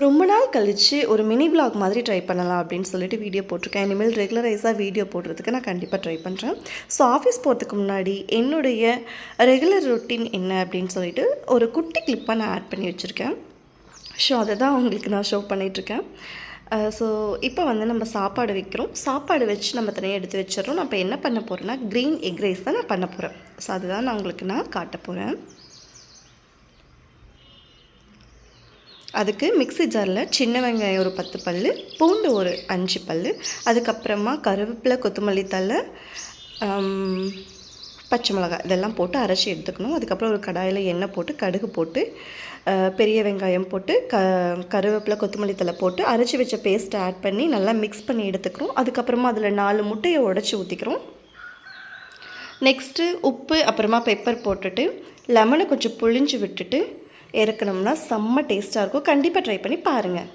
ரொம்ப நாள் கழித்து ஒரு மினி விலாக் மாதிரி ட்ரை பண்ணலாம் அப்படின்னு சொல்லிட்டு வீடியோ போட்டிருக்கேன். இனிமேல் ரெகுலரைஸாக வீடியோ போடுறதுக்கு நான் கண்டிப்பாக ட்ரை பண்ணுறேன். ஸோ ஆஃபீஸ் போகிறதுக்கு முன்னாடி என்னுடைய ரெகுலர் ரொட்டீன் என்ன அப்படின்னு சொல்லிட்டு ஒரு குட்டி கிளிப்பாக நான் ஆட் பண்ணி வச்சுருக்கேன். ஸோ அதை தான் உங்களுக்கு நான் ஷோ பண்ணிகிட்ருக்கேன். ஸோ இப்போ நம்ம சாப்பாடு வைக்கிறோம். சாப்பாடு வச்சு நம்ம தனியாக எடுத்து வச்சிடறோம். நான் இப்போ என்ன பண்ண போகிறேன்னா க்ரீன் எக் ரைஸ் தான் நான் பண்ண போகிறேன். ஸோ அதுதான் நான் உங்களுக்கு காட்ட போகிறேன். அதுக்கு மிக்ஸி ஜாரில் சின்ன வெங்காயம் ஒரு 10 பல், பூண்டு ஒரு 5 பல், அதுக்கப்புறமா கருவேப்பிலை, கொத்தமல்லி தழை, பச்சை மிளகாய் இதெல்லாம் போட்டு அரைச்சி எடுத்துக்கணும். அதுக்கப்புறம் ஒரு கடாயில் எண்ணெய் போட்டு கடுகு போட்டு பெரிய வெங்காயம் போட்டு கருவேப்பிலை, கொத்தமல்லி தழை போட்டு அரைச்சி வச்ச பேஸ்ட்டை ஆட் பண்ணி நல்லா மிக்ஸ் பண்ணி எடுத்துக்கிறோம். அதுக்கப்புறமா அதில் 4 முட்டையை உடச்சி ஊற்றிக்கிறோம். நெக்ஸ்ட்டு உப்பு அப்புறமா பெப்பர் போட்டுட்டு லெமனை கொஞ்சம் புழிஞ்சு விட்டுட்டு இறக்கணும்னா செம்ம டேஸ்ட்டாக இருக்கும். கண்டிப்பாக ட்ரை பண்ணி பாருங்கள்.